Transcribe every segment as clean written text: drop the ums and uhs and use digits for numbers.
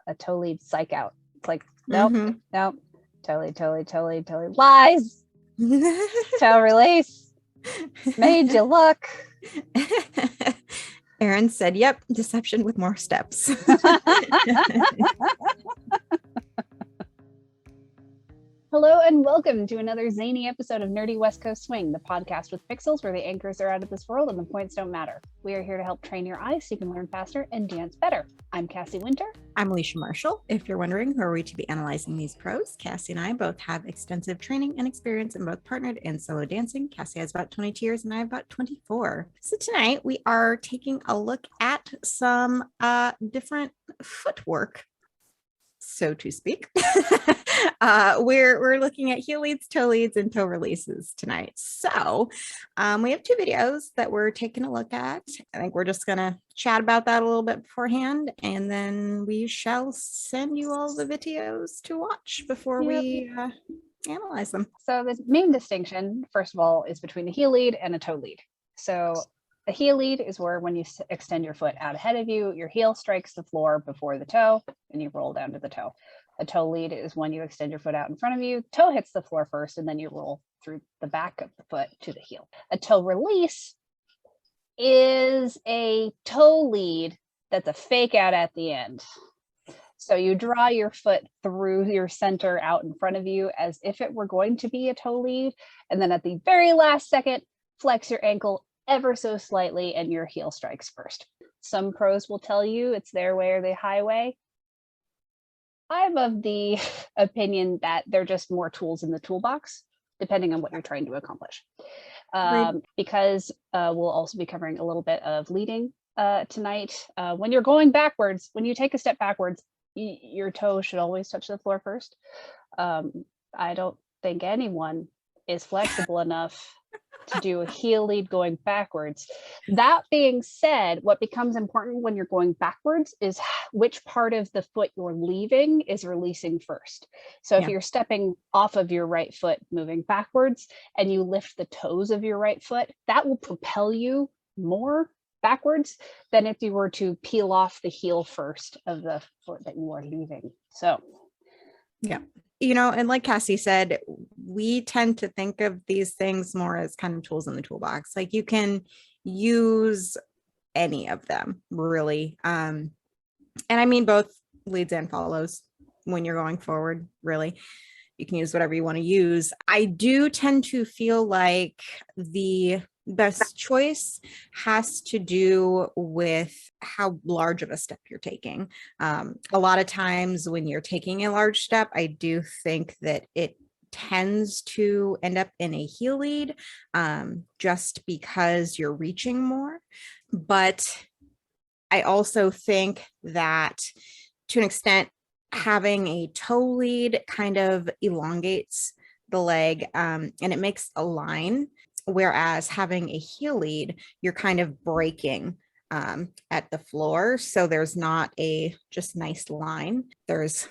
a toe lead psych out. It's like, nope, nope, toe lead, lies, toe release, made you look. Erin said, yep, deception with more steps. Hello and welcome to another zany episode of Nerdy West Coast Swing, the podcast with pixels where the anchors are out of this world and the points don't matter. We are here to help train your eyes so you can learn faster and dance better. I'm Cassie Winter. I'm Alicia Marshall. If you're wondering who are we to be analyzing these pros, Cassie and I both have extensive training and experience in both partnered and solo dancing. Cassie has about 22 years and I have about 24. So tonight we are taking a look at some different footwork, so to speak. We're looking at heel leads, toe leads, and toe releases tonight. So we have two videos that we're taking a look at. I think we're just gonna chat about that a little bit beforehand, and then we shall send you all the videos to watch before we analyze them. So the main distinction, first of all, is between a heel lead and a toe lead. So a heel lead is where when you extend your foot out ahead of you, your heel strikes the floor before the toe, and you roll down to the toe. A toe lead is when you extend your foot out in front of you, toe hits the floor first, and then you roll through the back of the foot to the heel. A toe release is a toe lead that's a fake out at the end. So you draw your foot through your center out in front of you as if it were going to be a toe lead, and then at the very last second, flex your ankle ever so slightly and your heel strikes first. Some pros will tell you it's their way or the highway. I'm of the opinion that they're just more tools in the toolbox, depending on what you're trying to accomplish. Because we'll also be covering a little bit of leading tonight. When you're going backwards, when you take a step backwards, your toe should always touch the floor first. I don't think anyone is flexible enough to do a heel lead going backwards. That being said, what becomes important when you're going backwards is which part of the foot you're leaving is releasing first. So if you're stepping off of your right foot, moving backwards, and you lift the toes of your right foot, that will propel you more backwards than if you were to peel off the heel first of the foot that you are leaving. So, yeah. You know, and like Cassie said, we tend to think of these things more as kind of tools in the toolbox. Like you can use any of them really. And I mean, both leads and follows when you're going forward, really. You can use whatever you want to use. I do tend to feel like the best choice has to do with how large of a step you're taking. A lot of times when you're taking a large step, I do think that it tends to end up in a heel lead just because you're reaching more. But I also think that to an extent, having a toe lead kind of elongates the leg and it makes a line. Whereas having a heel lead, you're kind of breaking at the floor. So there's not a just nice line. There's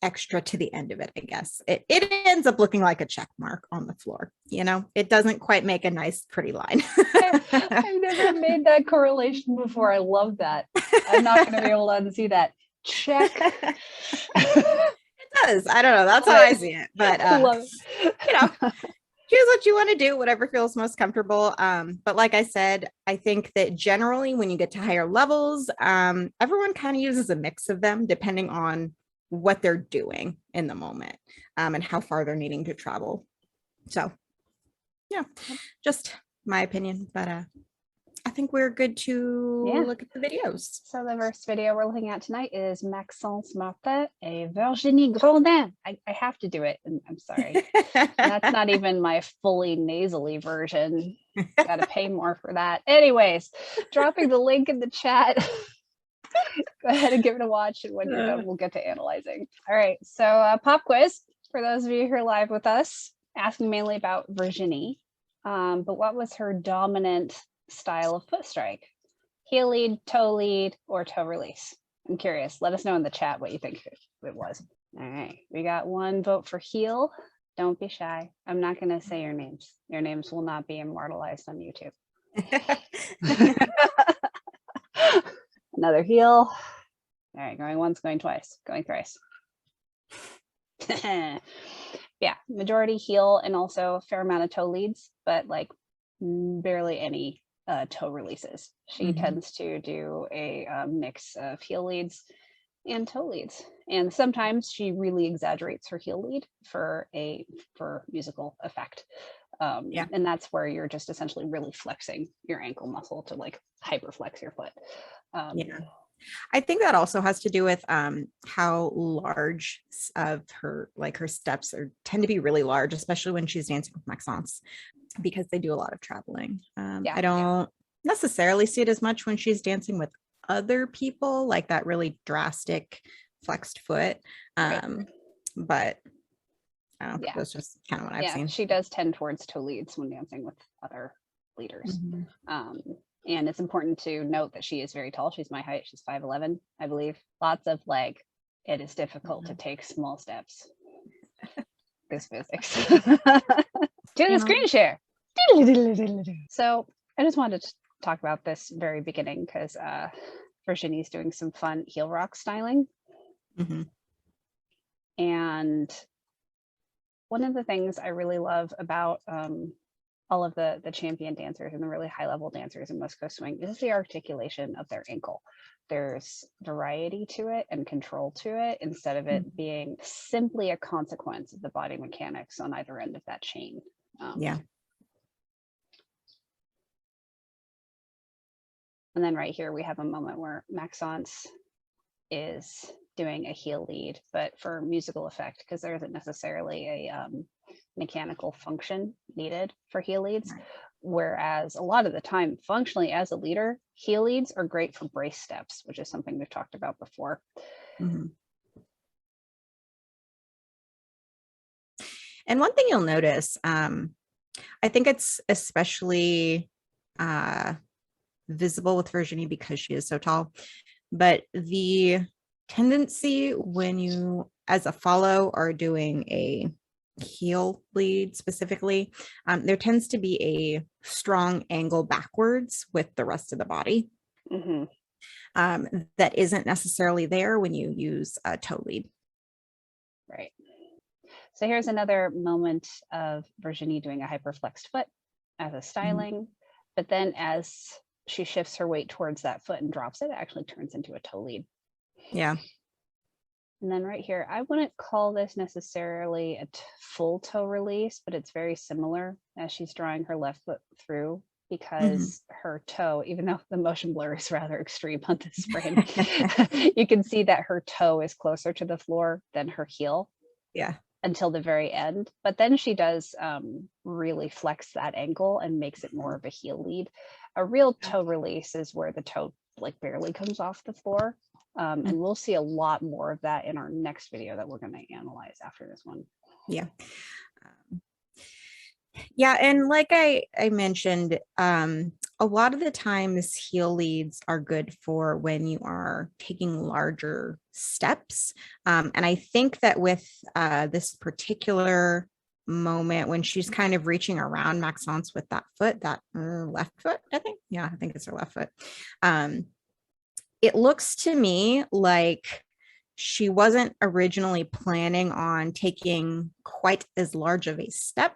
extra to the end of it, I guess. It ends up looking like a check mark on the floor. You know, it doesn't quite make a nice, pretty line. I've never made that correlation before. I love that. I'm not going to be able to unsee that. Check. It does. I don't know. That's how I see it. But, love it. You know. Choose what you want to do, whatever feels most comfortable. But like I said, I think that generally when you get to higher levels, everyone kind of uses a mix of them depending on what they're doing in the moment and how far they're needing to travel. So yeah, just my opinion, but I think we're good to look at the videos. So the first video we're looking at tonight is Maxence Martin et Virginie Grondin. I have to do it, and I'm sorry. That's not even my fully nasally version. Got to pay more for that. Anyways, dropping the link in the chat. Go ahead and give it a watch, and when you're done, we'll get to analyzing. All right, so pop quiz for those of you who are live with us, asking mainly about Virginie. But what was her dominant style of foot strike? Heel lead, toe lead, or toe release? I'm curious. Let us know in the chat what you think it was. All right, we got one vote for heel. Don't be shy. I'm not going to say your names. Your names will not be immortalized on YouTube. Another heel. All right, going once, going twice, going thrice. Yeah, majority heel and also a fair amount of toe leads, but like barely any toe releases. She tends to do a mix of heel leads and toe leads, and sometimes she really exaggerates her heel lead for musical effect. And that's where you're just essentially really flexing your ankle muscle to like hyperflex your foot. I think that also has to do with how large of her steps tend to be really large, especially when she's dancing with Maxence, because they do a lot of traveling. I don't necessarily see it as much when she's dancing with other people, like that really drastic flexed foot. But that's just kind of what I've seen. She does tend towards toe leads when dancing with other leaders. And it's important to note that she is very tall. She's my height. She's 5'11", I believe. Lots of like, it is difficult to take small steps. This physics. Do the screen share. So I just wanted to talk about this very beginning because Virginie's doing some fun heel rock styling. And one of the things I really love about all of the champion dancers and the really high level dancers in West Coast Swing is the articulation of their ankle. There's variety to it and control to it instead of it being simply a consequence of the body mechanics on either end of that chain. And then right here we have a moment where Maxence is doing a heel lead, but for musical effect, because there isn't necessarily a mechanical function needed for heel leads. Whereas a lot of the time, functionally as a leader, heel leads are great for brace steps, which is something we've talked about before. And one thing you'll notice, I think it's especially visible with Virginie because she is so tall, but the tendency when you as a follow are doing a heel lead specifically, there tends to be a strong angle backwards with the rest of the body that isn't necessarily there when you use a toe lead. Right. So here's another moment of Virginie doing a hyperflexed foot as a styling, but then as she shifts her weight towards that foot and drops it, it actually turns into a toe lead. And then right here, I wouldn't call this necessarily a full toe release, but it's very similar as she's drawing her left foot through, because her toe, even though the motion blur is rather extreme on this frame, you can see that her toe is closer to the floor than her heel until the very end. But then she does really flex that ankle and makes it more of a heel lead. A real toe release is where the toe like barely comes off the floor. And we'll see a lot more of that in our next video that we're going to analyze after this one. And like I mentioned, a lot of the times heel leads are good for when you are taking larger steps. And I think that with this particular moment when she's kind of reaching around Maxence with that foot, that left foot, I think it's her left foot. It looks to me like she wasn't originally planning on taking quite as large of a step,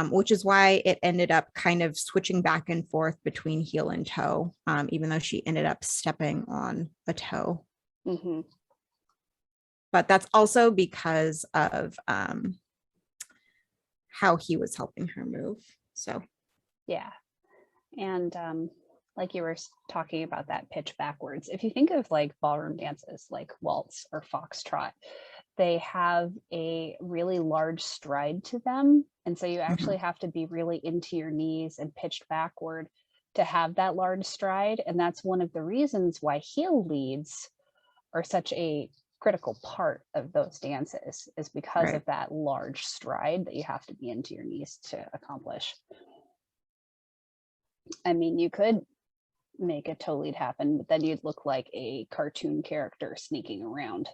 which is why it ended up kind of switching back and forth between heel and toe, even though she ended up stepping on a toe. But that's also because of how he was helping her move. So, and like you were talking about that pitch backwards. If you think of like ballroom dances, like waltz or foxtrot, they have a really large stride to them. And so you actually have to be really into your knees and pitched backward to have that large stride. And that's one of the reasons why heel leads are such a critical part of those dances, is because of that large stride that you have to be into your knees to accomplish. I mean, you could make a toe lead happen, but then you'd look like a cartoon character sneaking around.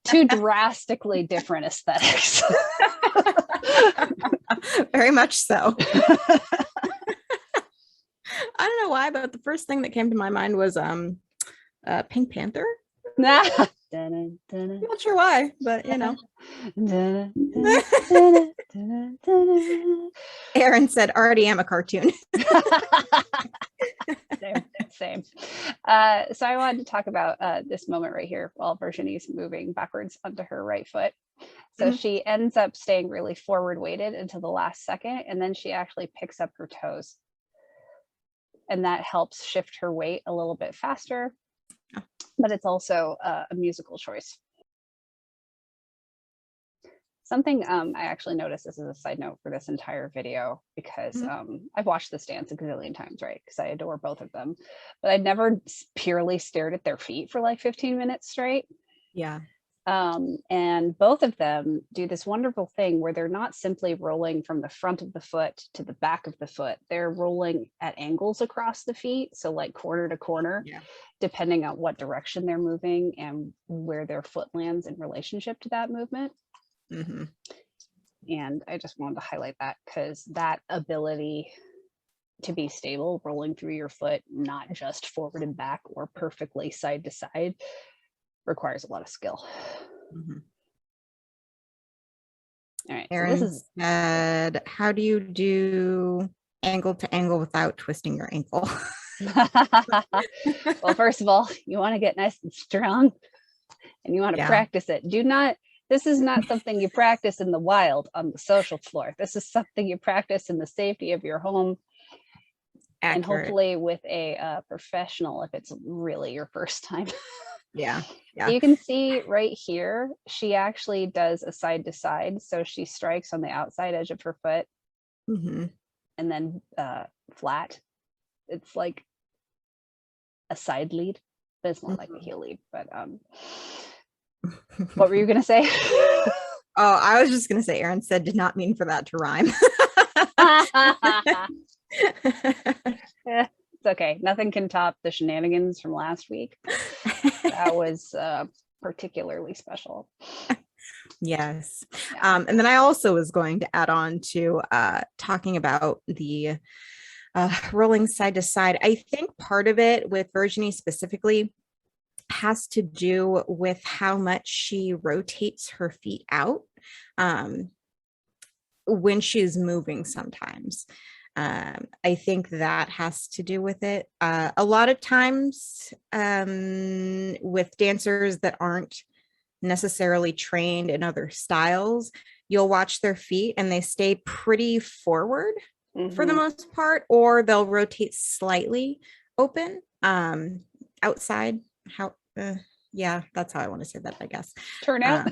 two drastically different aesthetics. Very much so. don't know why, but the first thing that came to my mind was Pink Panther. Nah. I'm not sure why, but you know. Aaron said, already am a cartoon. Same. So I wanted to talk about this moment right here while Virginie's moving backwards onto her right foot. So she ends up staying really forward weighted until the last second, and then she actually picks up her toes. And that helps shift her weight a little bit faster, but it's also a musical choice. Something I actually noticed, this is a side note for this entire video, because I've watched this dance a gazillion times, right? Because I adore both of them, but I never purely stared at their feet for like 15 minutes straight. Yeah. And both of them do this wonderful thing where they're not simply rolling from the front of the foot to the back of the foot. They're rolling at angles across the feet. So like corner to corner, depending on what direction they're moving and where their foot lands in relationship to that movement. And I just wanted to highlight that, because that ability to be stable rolling through your foot, not just forward and back or perfectly side to side, requires a lot of skill. All right. Aaron so this is said, how do you do angle to angle without twisting your ankle? well, first of all, you want to get nice and strong, and you want to practice it. This is not something you practice in the wild on the social floor. This is something you practice in the safety of your home. Accurate. And hopefully with a professional if it's really your first time. Yeah. So you can see right here, she actually does a side to side. So she strikes on the outside edge of her foot and then flat. It's like a side lead, but it's more like a heel lead. But what were you going to say? Oh, I was just going to say, Aaron said, did not mean for that to rhyme. It's okay. Nothing can top the shenanigans from last week. That was particularly special. Yes. And then I also was going to add on to talking about the rolling side to side. I think part of it with Virginie specifically has to do with how much she rotates her feet out when she's moving sometimes. I think that has to do with it. A lot of times with dancers that aren't necessarily trained in other styles, you'll watch their feet and they stay pretty forward for the most part, or they'll rotate slightly open outside. Yeah, that's how I want to say that, I guess. Turnout.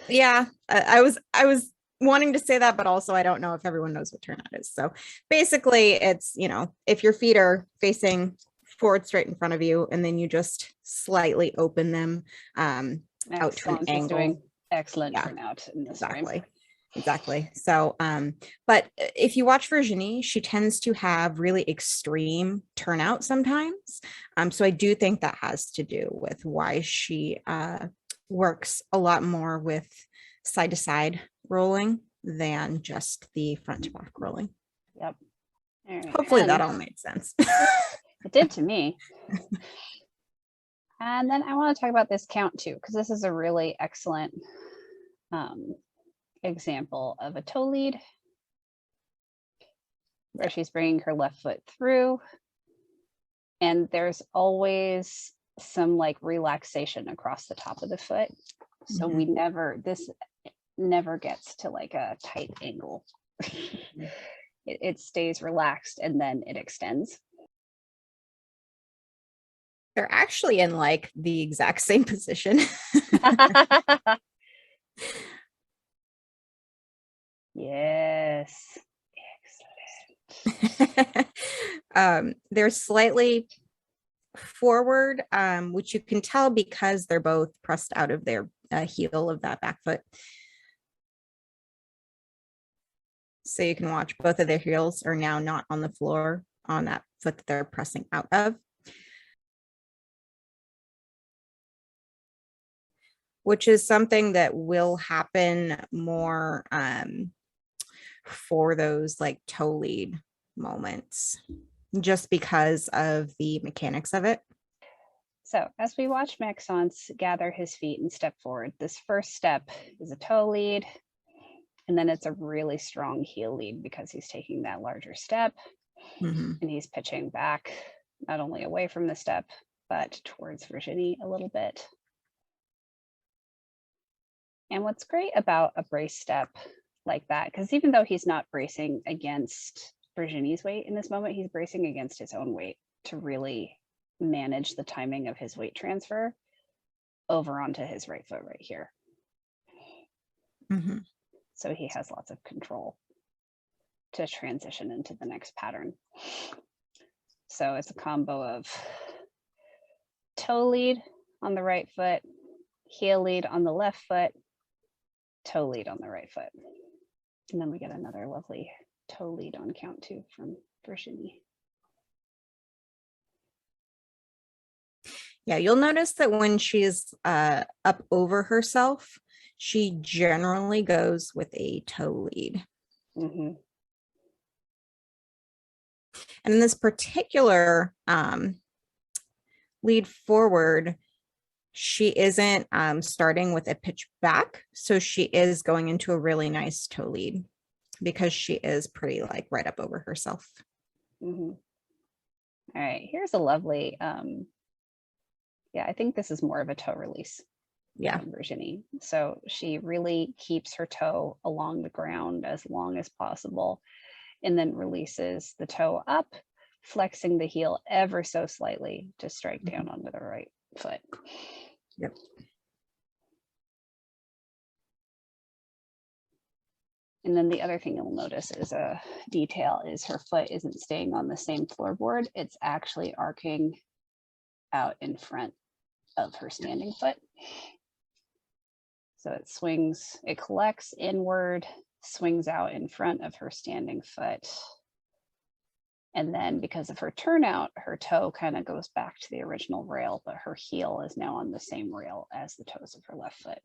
Yeah, I was wanting to say that, but also I don't know if everyone knows what turnout is. So basically it's, you know, if your feet are facing forward straight in front of you and then you just slightly open them out to an angle. Doing excellent turnout in this Exactly. So but if you watch Virginie, she tends to have really extreme turnout sometimes. So I do think that has to do with why she works a lot more with side to side rolling than just the front to back rolling. Yep. All right. Hopefully that all made sense. It did to me. And then I want to talk about this count too, because this is a really excellent example of a toe lead where she's bringing her left foot through, and there's always some like relaxation across the top of the foot. So this never gets to like a tight angle. It stays relaxed and then it extends. They're actually in like the exact same position. Yes. Excellent. They're slightly forward, which you can tell because they're both pressed out of their heel of that back foot. So you can watch both of their heels are now not on the floor on that foot that they're pressing out of. Which is something that will happen more for those like toe lead moments. just because of the mechanics of it. So as we watch Maxence gather his feet and step forward, this first step is a toe lead, and then it's a really strong heel lead because he's taking that larger step and he's pitching back, not only away from the step, but towards Virginie a little bit. And what's great about a brace step like that, because even though he's not bracing against Virginie's weight in this moment, he's bracing against his own weight to really manage the timing of his weight transfer over onto his right foot right here. So he has lots of control to transition into the next pattern. So it's a combo of toe lead on the right foot, heel lead on the left foot, toe lead on the right foot. And then we get another lovely toe lead on count 2 from Virginie. Yeah, you'll notice that when she's up over herself, she generally goes with a toe lead. And in this particular lead forward, she isn't starting with a pitch back. So she is going into a really nice toe lead because she is pretty like right up over herself. All right, here's a lovely, yeah, I think this is more of a toe release. Yeah. Virginie. So she really keeps her toe along the ground as long as possible and then releases the toe up, flexing the heel ever so slightly to strike down onto the right foot. Yep. And then the other thing you'll notice is a detail is her foot isn't staying on the same floorboard. It's actually arcing out in front of her standing foot. So it swings, it collects inward, swings out in front of her standing foot. And then because of her turnout, her toe kind of goes back to the original rail, but her heel is now on the same rail as the toes of her left foot.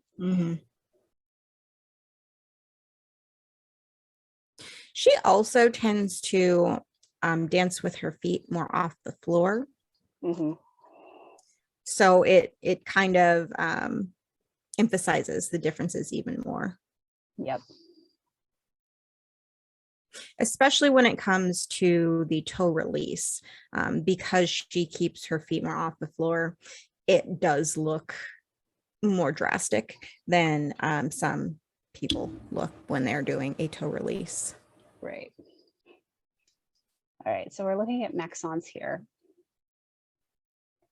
She also tends to dance with her feet more off the floor. So it kind of emphasizes the differences even more. Yep. Especially when it comes to the toe release, because she keeps her feet more off the floor, it does look more drastic than some people look when they're doing a toe release. Right. All right, so we're looking at Maxence here.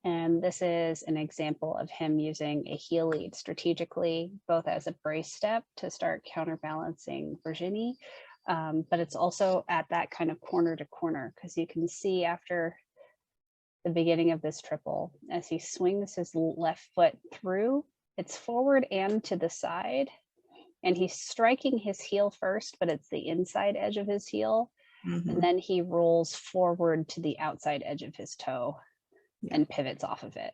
And this is an example of him using a heel lead strategically, both as a brace step to start counterbalancing Virginie, but it's also at that kind of corner to corner, because you can see after the beginning of this triple, as he swings his left foot through, it's forward and to the side, and he's striking his heel first, but it's the inside edge of his heel, and then he rolls forward to the outside edge of his toe and pivots off of it.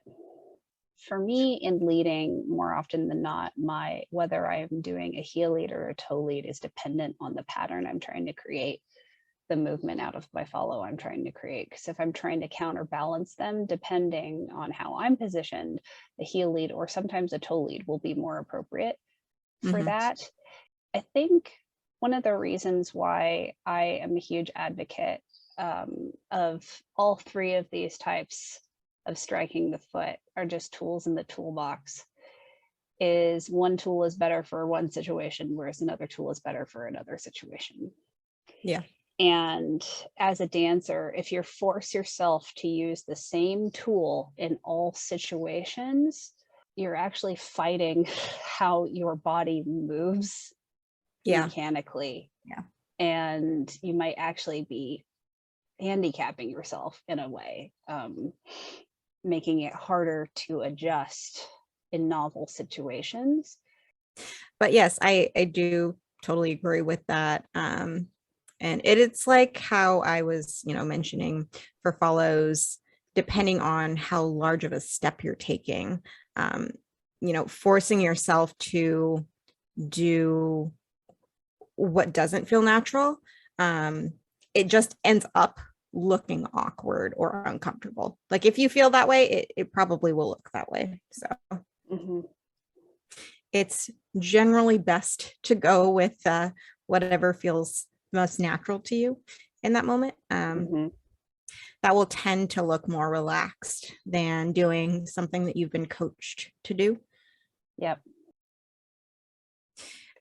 For me, in leading, more often than not, whether I am doing a heel lead or a toe lead is dependent on the pattern I'm trying to create, the movement out of my follow I'm trying to create. Because if I'm trying to counterbalance them, depending on how I'm positioned, the heel lead or sometimes a toe lead will be more appropriate for that. I think one of the reasons why I am a huge advocate of all three of these types of striking the foot are just tools in the toolbox, is one tool is better for one situation, whereas another tool is better for another situation. Yeah. And as a dancer, if you force yourself to use the same tool in all situations, you're actually fighting how your body moves mechanically. Yeah. And you might actually be handicapping yourself in a way, making it harder to adjust in novel situations. But yes, I do totally agree with that. And it's like how I was, mentioning for follows, depending on how large of a step you're taking, forcing yourself to do what doesn't feel natural, it just ends up looking awkward or uncomfortable. Like if you feel that way, it probably will look that way. So it's generally best to go with whatever feels most natural to you in that moment. That will tend to look more relaxed than doing something that you've been coached to do. Yep.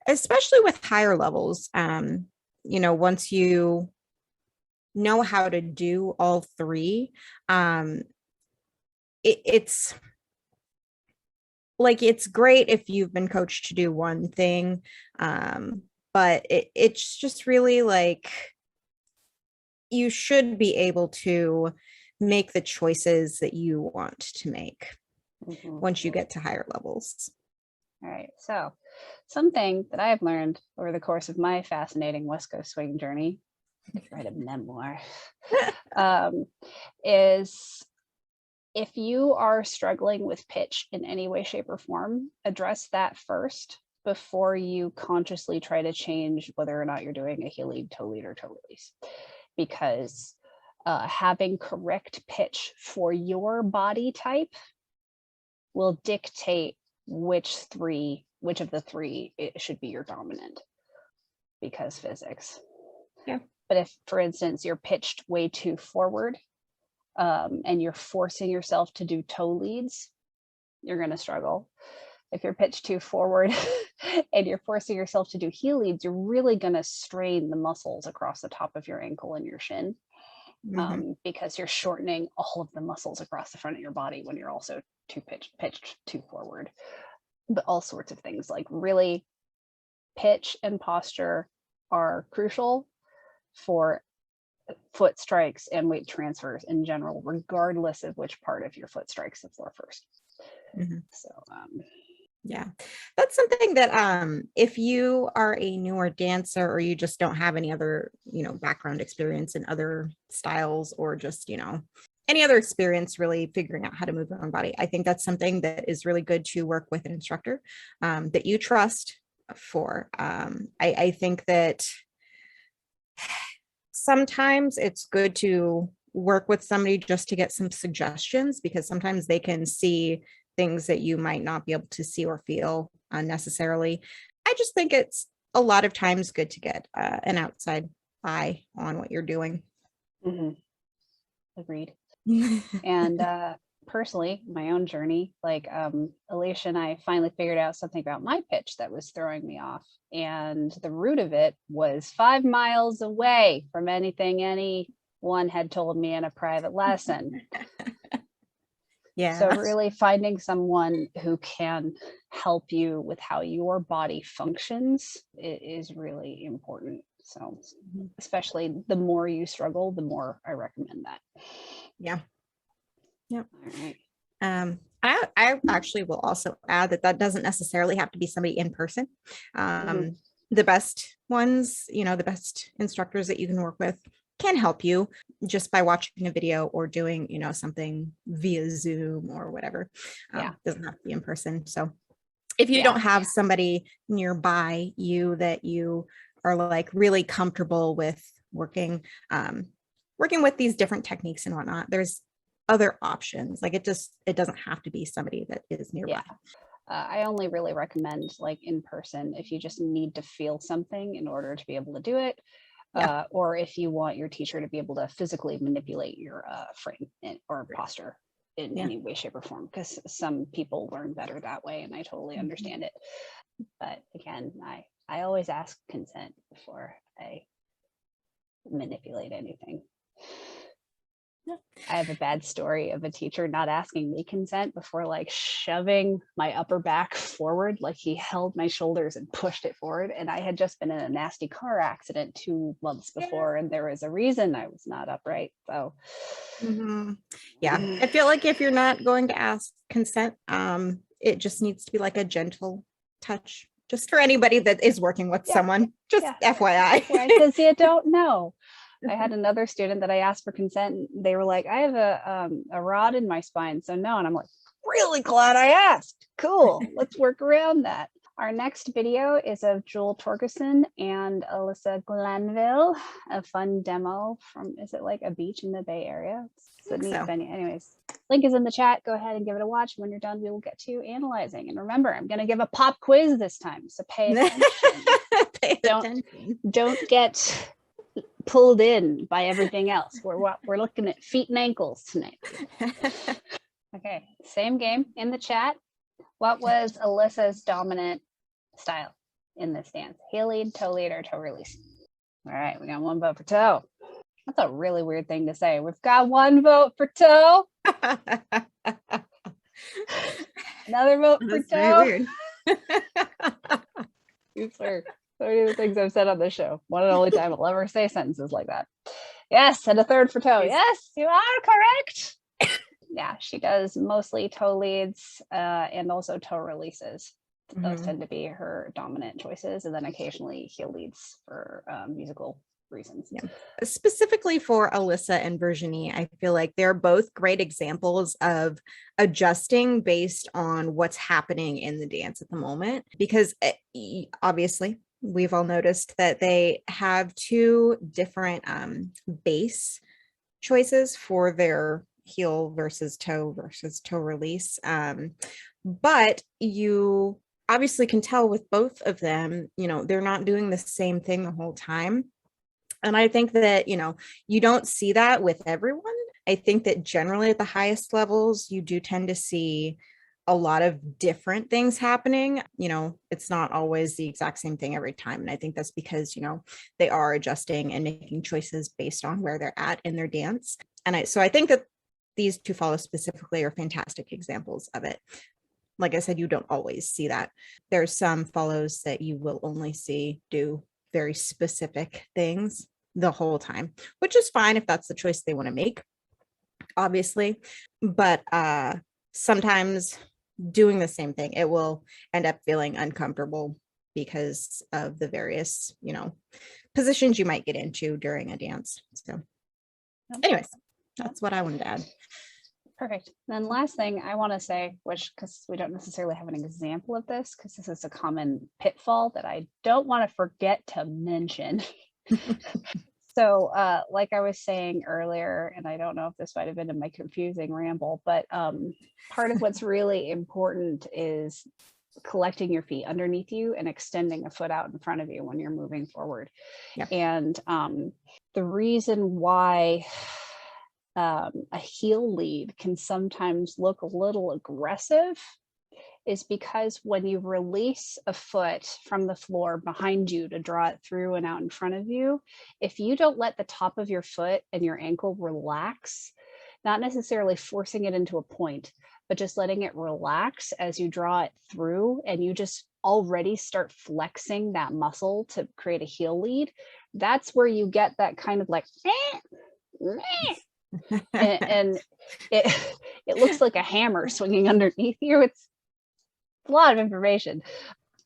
Especially with higher levels, once you know how to do all three, it's like, it's great if you've been coached to do one thing, but it's just really like, you should be able to make the choices that you want to make once you get to higher levels. All right. So something that I've learned over the course of my fascinating West Coast swing journey, I could write a memoir, is if you are struggling with pitch in any way, shape, or form, address that first before you consciously try to change whether or not you're doing a heel lead, toe lead, or toe release. Because having correct pitch for your body type will dictate which of the three it should be your dominant, because physics. Yeah. But if, for instance, you're pitched way too forward, and you're forcing yourself to do toe leads, you're going to struggle. If you're pitched too forward and you're forcing yourself to do heel leads, you're really going to strain the muscles across the top of your ankle and your shin, because you're shortening all of the muscles across the front of your body when you're also pitched too forward. But all sorts of things, like really pitch and posture are crucial for foot strikes and weight transfers in general, regardless of which part of your foot strikes the floor first. So yeah, that's something that if you are a newer dancer, or you just don't have any other background experience in other styles, or just any other experience really figuring out how to move your own body, I think that's something that is really good to work with an instructor that you trust for. I think that sometimes it's good to work with somebody just to get some suggestions, because sometimes they can see things that you might not be able to see or feel necessarily. I just think it's a lot of times good to get an outside eye on what you're doing. Agreed. And personally, my own journey, like Alicia and I finally figured out something about my pitch that was throwing me off, and the root of it was 5 miles away from anything anyone had told me in a private lesson. Yeah. So really finding someone who can help you with how your body functions is really important. So especially the more you struggle, the more I recommend that. Yeah. Yep. All right. I actually will also add that doesn't necessarily have to be somebody in person. The best ones, the best instructors that you can work with can help you just by watching a video or doing, something via Zoom or whatever. Doesn't have to be in person. So if you don't have somebody nearby you that you are like really comfortable with working with these different techniques and whatnot, there's other options. Like it doesn't have to be somebody that is nearby. I only really recommend like in person if you just need to feel something in order to be able to do it. Or if you want your teacher to be able to physically manipulate your frame or posture in any way, shape, or form, because some people learn better that way, and I totally understand it. But again, I always ask consent before I manipulate anything. I have a bad story of a teacher not asking me consent before like shoving my upper back forward. Like he held my shoulders and pushed it forward. And I had just been in a nasty car accident 2 months before, and there was a reason I was not upright. So I feel like if you're not going to ask consent, it just needs to be like a gentle touch, just for anybody that is working with someone, just FYI. Because you don't know. I had another student that I asked for consent, and they were like, I have a rod in my spine, so no. And I'm like, really glad I asked. Cool. Let's work around that. Our next video is of Joel Torgerson and Alyssa Glanville, a fun demo from, is it like a beach in the Bay Area? It's a neat venue. Anyways, link is in the chat. Go ahead and give it a watch. When you're done, we will get to analyzing. And remember, I'm going to give a pop quiz this time, so pay attention. Don't get pulled in by everything else. We're looking at feet and ankles tonight. Okay, same game in the chat. What was Alyssa's dominant style in this dance? Heel lead, toe lead, or toe release? All right, we got one vote for toe. That's a really weird thing to say. We've got one vote for toe. Another vote for toe. Oops, sorry. So many of the things I've said on this show. One and only time I'll ever say sentences like that. Yes, and a third for toe. Yes, you are correct. Yeah, she does mostly toe leads and also toe releases. Those tend to be her dominant choices, and then occasionally heel leads for musical reasons. Yeah. Specifically for Alyssa and Virginie, I feel like they're both great examples of adjusting based on what's happening in the dance at the moment, because obviously we've all noticed that they have two different bass choices for their heel versus toe release. But you obviously can tell with both of them, they're not doing the same thing the whole time. And I think that, you don't see that with everyone. I think that generally at the highest levels, you do tend to see a lot of different things happening. It's not always the exact same thing every time. And I think that's because, they are adjusting and making choices based on where they're at in their dance. And so I think that these two follows specifically are fantastic examples of it. Like I said, you don't always see that. There's some follows that you will only see do very specific things the whole time, which is fine if that's the choice they want to make, obviously. But sometimes doing the same thing, it will end up feeling uncomfortable because of the various, positions you might get into during a dance. So anyways, that's what I wanted to add. Perfect. Then last thing I want to say, which, because we don't necessarily have an example of this, because this is a common pitfall that I don't want to forget to mention. So like I was saying earlier, and I don't know if this might have been in my confusing ramble, but part of what's really important is collecting your feet underneath you and extending a foot out in front of you when you're moving forward. Yeah. And the reason why a heel lead can sometimes look a little aggressive is because when you release a foot from the floor behind you to draw it through and out in front of you, if you don't let the top of your foot and your ankle relax, not necessarily forcing it into a point, but just letting it relax as you draw it through, and you just already start flexing that muscle to create a heel lead, that's where you get that kind of like, and it looks like a hammer swinging underneath you. It's a lot of information,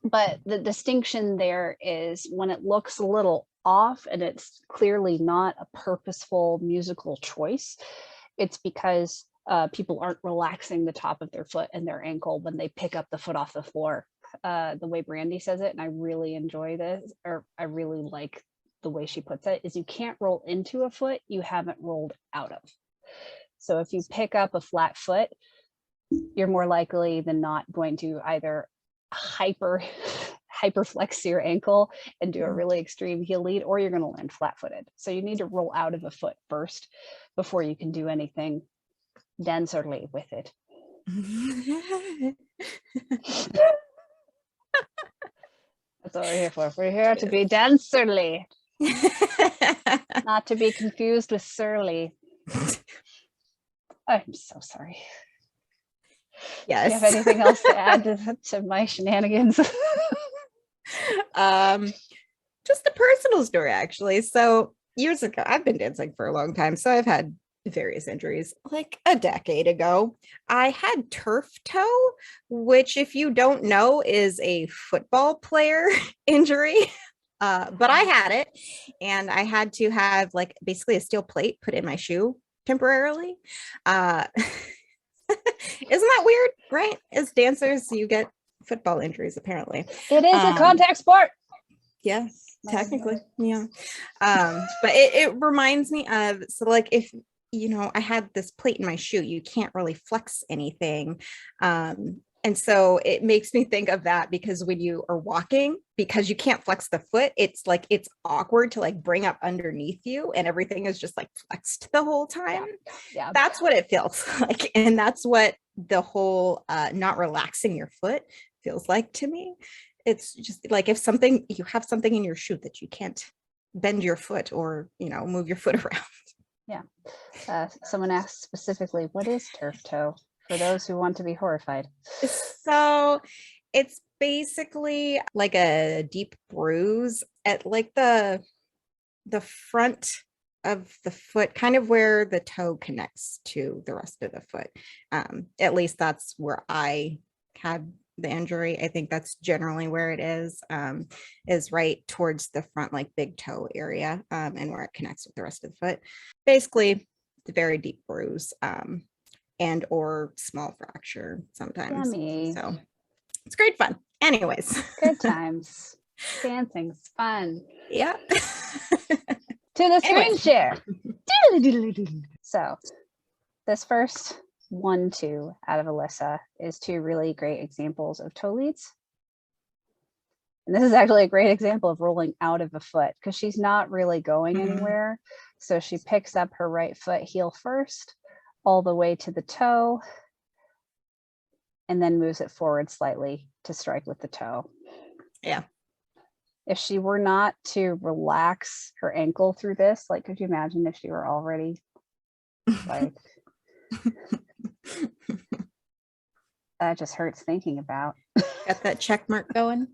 but the distinction there is when it looks a little off and it's clearly not a purposeful musical choice, it's because people aren't relaxing the top of their foot and their ankle when they pick up the foot off the floor. The way Brandy says it, and I really enjoy this, or I really like the way she puts it, is you can't roll into a foot you haven't rolled out of. So if you pick up a flat foot, you're more likely than not going to either hyper flex your ankle and do a really extreme heel lead, or you're going to land flat-footed. So you need to roll out of a foot first before you can do anything dancerly with it. That's what we're here for. We're here to be dancerly, not to be confused with surly. I'm so sorry. Yes. Do you have anything else to add to my shenanigans? Just a personal story, actually. So years ago, I've been dancing for a long time, so I've had various injuries. Like a decade ago, I had turf toe, which, if you don't know, is a football player injury. But I had it, and I had to have like basically a steel plate put in my shoe temporarily. Isn't that weird, right? As dancers, you get football injuries, apparently. It is a contact sport. Yeah, technically. Yeah. But it reminds me of, so like if, you know, I had this plate in my shoe, you can't really flex anything. And so it makes me think of that, because when you are walking, because you can't flex the foot, it's like, it's awkward to like bring up underneath you and everything is just like flexed the whole time. Yeah. That's what it feels like. And that's what the whole not relaxing your foot feels like to me. It's just like if something, you have something in your shoe that you can't bend your foot or, you know, move your foot around. Yeah. Someone asked specifically, what is turf toe? For those who want to be horrified. So it's basically like a deep bruise at like the front of the foot, kind of where the toe connects to the rest of the foot. At least that's where I had the injury. I think that's generally where it is right towards the front, like big toe area, and where it connects with the rest of the foot. Basically, it's a very deep bruise. And or small fracture sometimes. Yummy. So it's great fun. Anyways. Good times. Dancing's fun. Yeah. To the screen share. So this first 1-2 out of Alyssa is 2 really great examples of toe leads. And this is actually a great example of rolling out of a foot, because she's not really going anywhere. So she picks up her right foot heel first, all the way to the toe, and then moves it forward slightly to strike with the toe. Yeah. If she were not to relax her ankle through this, like, could you imagine if she were already like, that just hurts thinking about. Got that check mark going?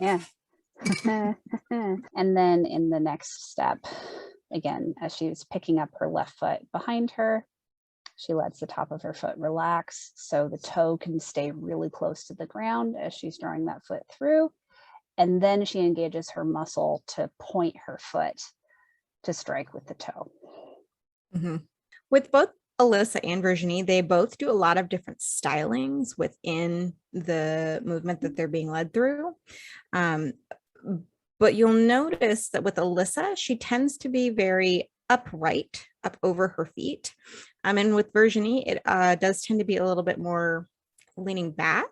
Yeah. And then in the next step, again, as she's picking up her left foot behind her, she lets the top of her foot relax so the toe can stay really close to the ground as she's drawing that foot through. And then she engages her muscle to point her foot to strike with the toe. Mm-hmm. With both Alyssa and Virginie, they both do a lot of different stylings within the movement that they're being led through. But you'll notice that with Alyssa, she tends to be very upright, up over her feet. And with Virginie, it does tend to be a little bit more leaning back.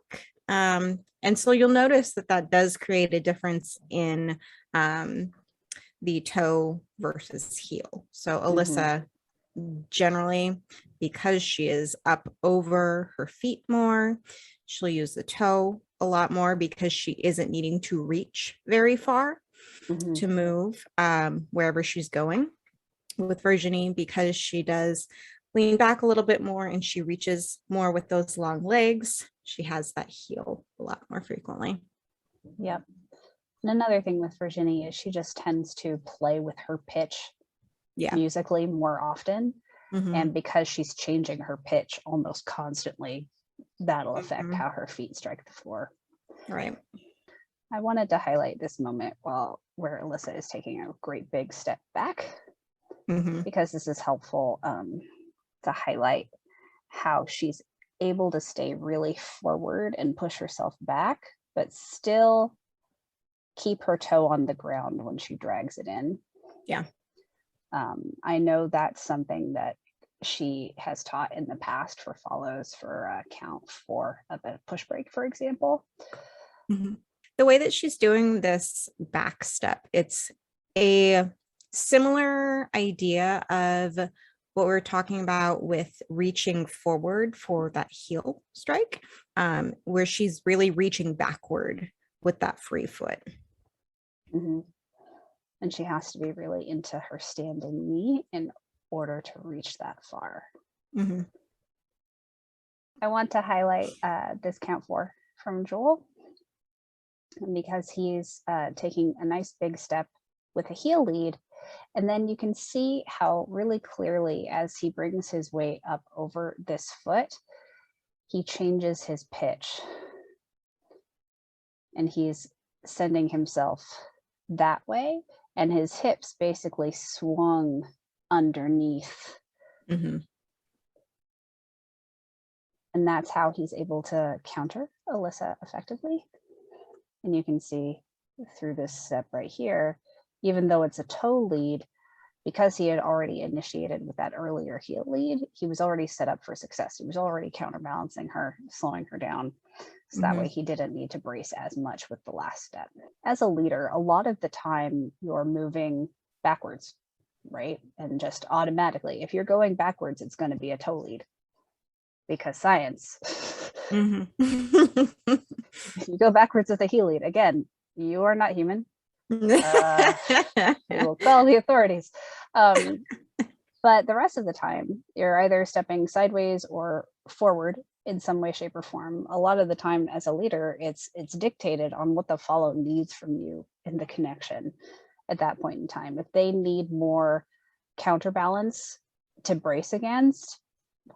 And so you'll notice that that does create a difference in the toe versus heel. So Alyssa, generally, because she is up over her feet more, she'll use the toe a lot more because she isn't needing to reach very far to move wherever she's going. With Virginie, because she does lean back a little bit more and she reaches more with those long legs, she has that heel a lot more frequently. Yep. And another thing with Virginie is she just tends to play with her pitch musically more often. And because she's changing her pitch almost constantly, that'll affect how her feet strike the floor. Right. I wanted to highlight this moment where Alyssa is taking a great big step back, because this is helpful to highlight how she's able to stay really forward and push herself back, but still keep her toe on the ground when she drags it in. Yeah. I know that's something that she has taught in the past for follows for count 4 of a push break, for example. The way that she's doing this back step, it's a similar idea of what we're talking about with reaching forward for that heel strike, where she's really reaching backward with that free foot. And she has to be really into her standing knee in order to reach that far. I want to highlight this count 4 from Joel, because he's taking a nice big step with a heel lead. And then you can see how really clearly, as he brings his weight up over this foot, he changes his pitch. And he's sending himself that way. And his hips basically swung underneath. And And that's how he's able to counter Alyssa effectively. And you can see through this step right here, even though it's a toe lead, because he had already initiated with that earlier heel lead, he was already set up for success. He was already counterbalancing her, slowing her down. So that way he didn't need to brace as much with the last step. As a leader, a lot of the time you're moving backwards, right? And just automatically, if you're going backwards, it's going to be a toe lead because science. If you go backwards with a heel lead, again, you are not human. We will call the authorities. But the rest of the time, you're either stepping sideways or forward in some way, shape, or form. A lot of the time as a leader, it's dictated on what the follow needs from you in the connection at that point in time. If they need more counterbalance to brace against,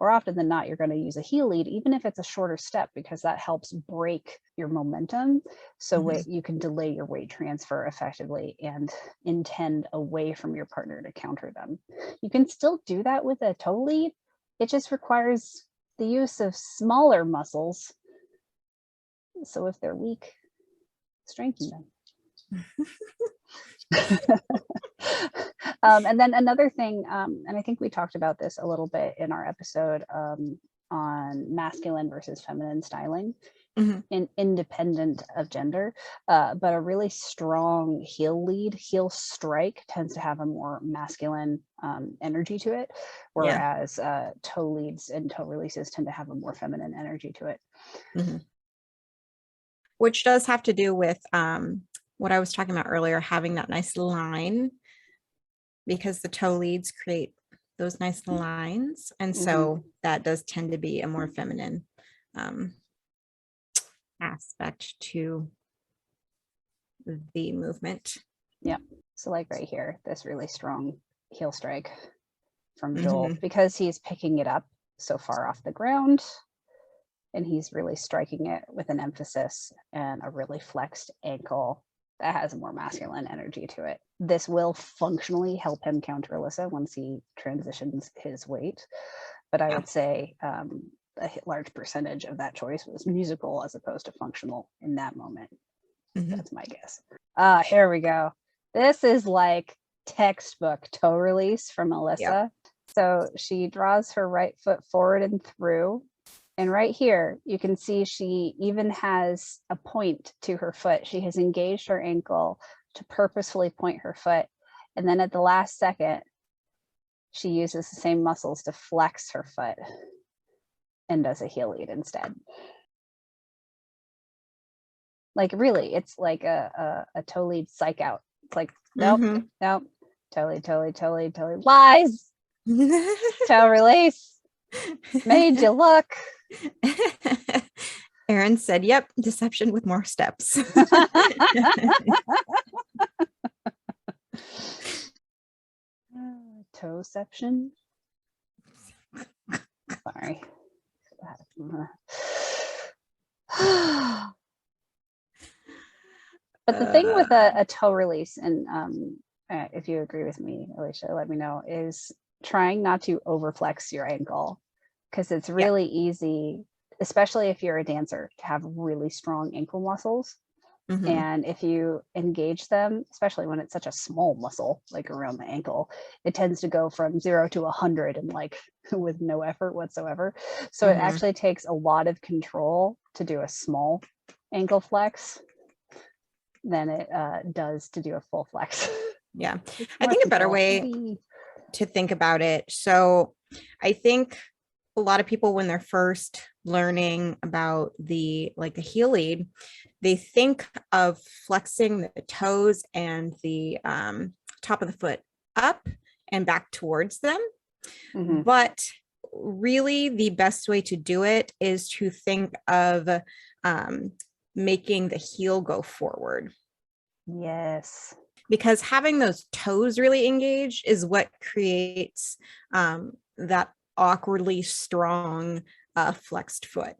more often than not, you're going to use a heel lead, even if it's a shorter step, because that helps break your momentum. So you can delay your weight transfer effectively and intend away from your partner to counter them. You can still do that with a toe lead. It just requires the use of smaller muscles. So if they're weak, strengthen them. And then another thing, and I think we talked about this a little bit in our episode on masculine versus feminine styling, independent of gender, but a really strong heel lead, heel strike tends to have a more masculine energy to it, whereas toe leads and toe releases tend to have a more feminine energy to it. Which does have to do with what I was talking about earlier, having that nice line, because the toe leads create those nice lines. And so that does tend to be a more feminine aspect to the movement. Yeah. So like right here, this really strong heel strike from Joel, because he's picking it up so far off the ground and he's really striking it with an emphasis and a really flexed ankle that has a more masculine energy to it. This will functionally help him counter Alyssa once he transitions his weight. But I would say a large percentage of that choice was musical as opposed to functional in that moment. That's my guess. Here we go. This is like textbook toe release from Alyssa. So she draws her right foot forward and through. And right here, you can see she even has a point to her foot. She has engaged her ankle to purposefully point her foot. And then at the last second, she uses the same muscles to flex her foot and does a heel lead instead. Like really, it's like a toe lead psych out. It's like, nope, nope, toe lead, lies, toe release, made you look. Erin said, yep, deception with more steps. Toeception. Sorry. But the thing with a toe release, and if you agree with me, Alicia, let me know, is trying not to overflex your ankle, because it's really easy, especially if you're a dancer, to have really strong ankle muscles. And if you engage them, especially when it's such a small muscle, like around the ankle, it tends to go from 0 to 100 and like with no effort whatsoever. So it actually takes a lot of control to do a small ankle flex than it does to do a full flex. Yeah. I think a better way to think about it. So I think a lot of people, when they're first learning about the heel lead, they think of flexing the toes and the top of the foot up and back towards them. But really the best way to do it is to think of making the heel go forward. Yes. Because having those toes really engaged is what creates that awkwardly strong flexed foot.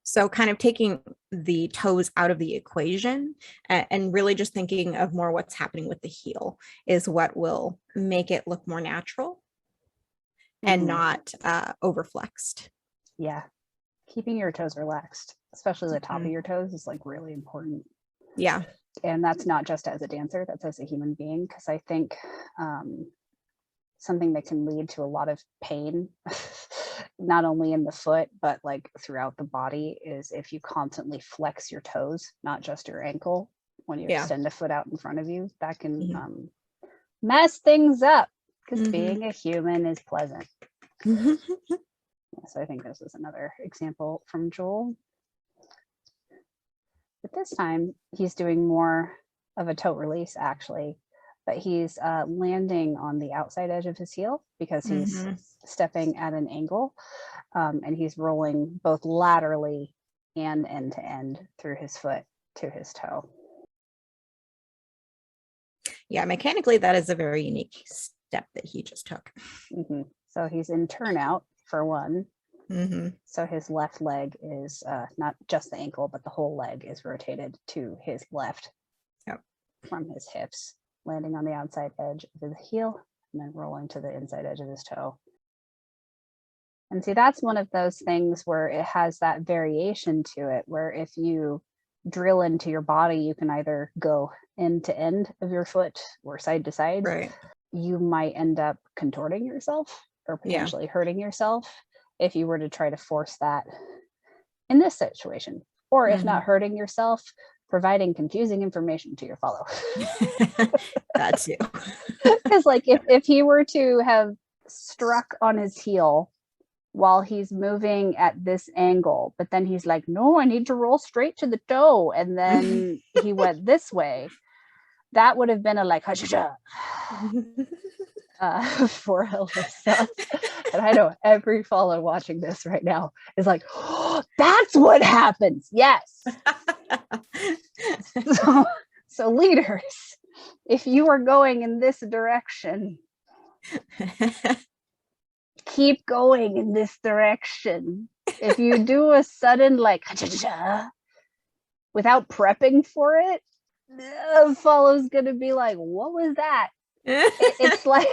So kind of taking the toes out of the equation and really just thinking of more what's happening with the heel is what will make it look more natural and not overflexed. Yeah. Keeping your toes relaxed, especially the top of your toes, is like really important. Yeah. And that's not just as a dancer, that's as a human being, because I think something that can lead to a lot of pain, not only in the foot, but like throughout the body, is if you constantly flex your toes, not just your ankle, when you extend a foot out in front of you. That can mess things up, because being a human is pleasant. So I think this is another example from Joel. But this time he's doing more of a toe release, actually, but he's landing on the outside edge of his heel because he's stepping at an angle, and he's rolling both laterally and end to end through his foot to his toe. Yeah, mechanically, that is a very unique step that he just took. So he's in turnout for one. So his left leg is not just the ankle, but the whole leg is rotated to his left from his hips, landing on the outside edge of his heel and then rolling to the inside edge of his toe. And see, that's one of those things where it has that variation to it, where if you drill into your body, you can either go end to end of your foot or side to side. Right. You might end up contorting yourself or potentially hurting yourself if you were to try to force that in this situation, or if not hurting yourself, providing confusing information to your follow. That too. Because like if he were to have struck on his heel while he's moving at this angle, but then he's like, no, I need to roll straight to the toe, and then he went this way, that would have been a like for Alyssa. And I know every follow watching this right now is like, oh, that's what happens. Yes. So leaders, if you are going in this direction, keep going in this direction. If you do a sudden like without prepping for it, the follow's gonna be like, what was that? It's like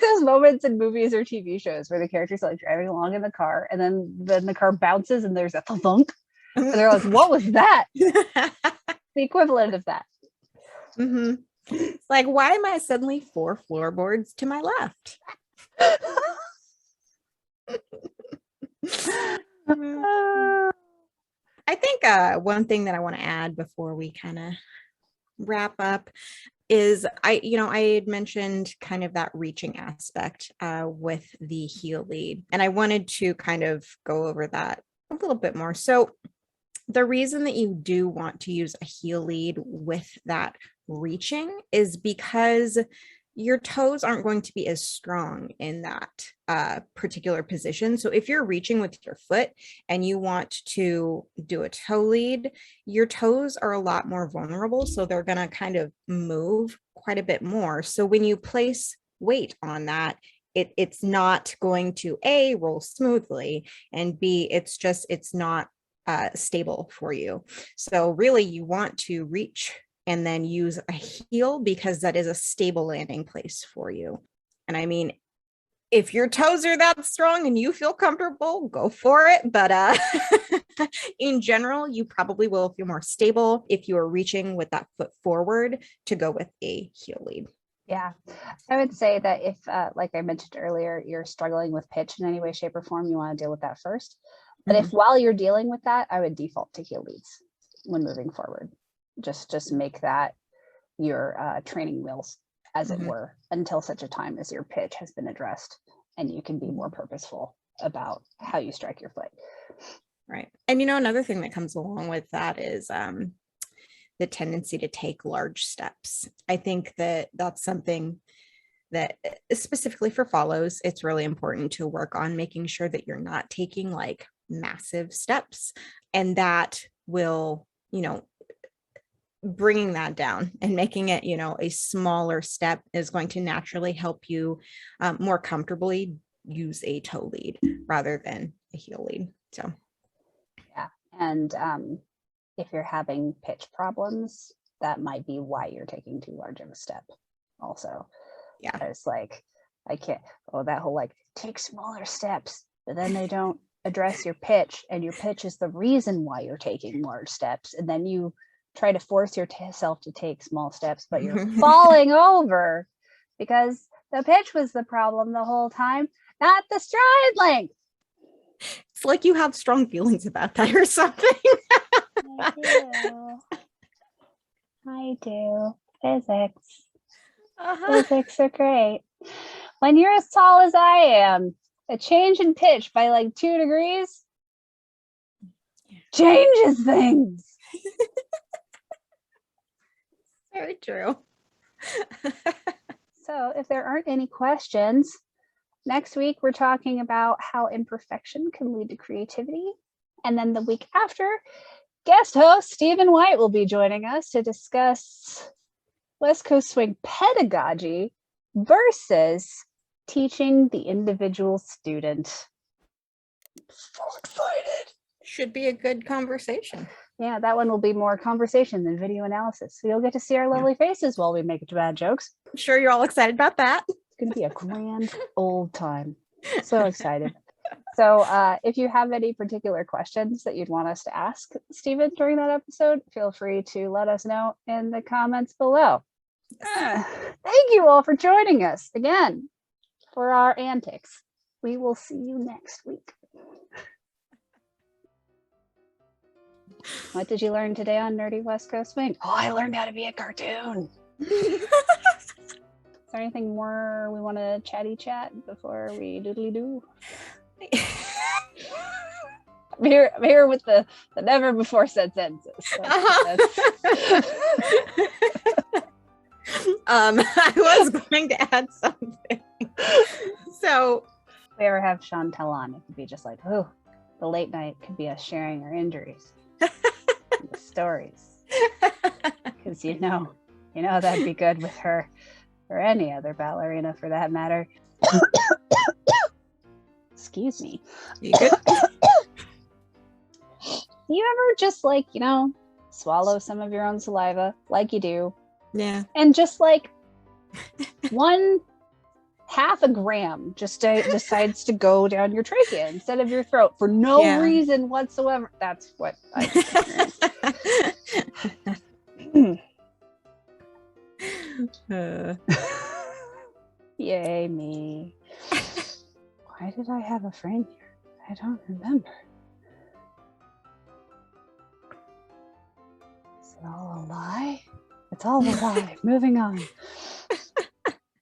those moments in movies or TV shows where the characters are like driving along in the car, and then the car bounces and there's a thunk, and they're like, what was that? The equivalent of that. It's like, why am I suddenly 4 floorboards to my left? I think one thing that I want to add before we kind of wrap up is I had mentioned kind of that reaching aspect with the heel lead, and I wanted to kind of go over that a little bit more. So the reason that you do want to use a heel lead with that reaching is because your toes aren't going to be as strong in that particular position. So if you're reaching with your foot and you want to do a toe lead, your toes are a lot more vulnerable. So they're going to kind of move quite a bit more. So when you place weight on that, it's not going to A, roll smoothly, and B, it's not stable for you. So really you want to reach and then use a heel, because that is a stable landing place for you. And I mean, if your toes are that strong and you feel comfortable, go for it. But in general, you probably will feel more stable if you are reaching with that foot forward to go with a heel lead. Yeah, I would say that if, like I mentioned earlier, you're struggling with pitch in any way, shape, or form, you want to deal with that first. But if while you're dealing with that, I would default to heel leads when moving forward. Just make that your training wheels, as it were, until such a time as your pitch has been addressed and you can be more purposeful about how you strike your foot. Right. And another thing that comes along with that is the tendency to take large steps. I think that that's something that specifically for follows, it's really important to work on making sure that you're not taking like massive steps, and that will, bringing that down and making it, a smaller step is going to naturally help you more comfortably use a toe lead rather than a heel lead. So, yeah. And if you're having pitch problems, that might be why you're taking too large of a step also. Yeah. It's like, I can't, that whole like, take smaller steps. but then they don't address your pitch, and your pitch is the reason why you're taking large steps. And then you try to force yourself to take small steps, but you're falling over because the pitch was the problem the whole time, not the stride length. It's like you have strong feelings about that or something. I do. Physics. Physics are great. When you're as tall as I am, a change in pitch by like 2 degrees changes things. Very true. So if there aren't any questions, next week we're talking about how imperfection can lead to creativity. And then the week after, guest host Stephen White will be joining us to discuss West Coast Swing pedagogy versus teaching the individual student. I'm so excited. Should be a good conversation. Yeah, that one will be more conversation than video analysis. So you'll get to see our lovely faces while we make bad jokes. I'm sure you're all excited about that. It's going to be a grand old time. So excited. So if you have any particular questions that you'd want us to ask Stephen during that episode, feel free to let us know in the comments below. Thank you all for joining us again for our antics. We will see you next week. What did you learn today on Nerdy West Coast Swing? Oh, I learned how to be a cartoon. Is there anything more we want to chat before we doodly doo? I'm here with the never before said sentences. So I was going to add something. So if we ever have Chantel on, it could be just like, oh, the late night could be us sharing our injuries, the stories, because you know that'd be good with her or any other ballerina for that matter. Excuse me. You good? You ever just like, swallow some of your own saliva like you do? Yeah. And just like 1/2 a gram just decides to go down your trachea instead of your throat for no reason whatsoever. That's what I experienced. Yay me. Why did I have a frame here? I don't remember. Is it all a lie? It's all a lie. Moving on.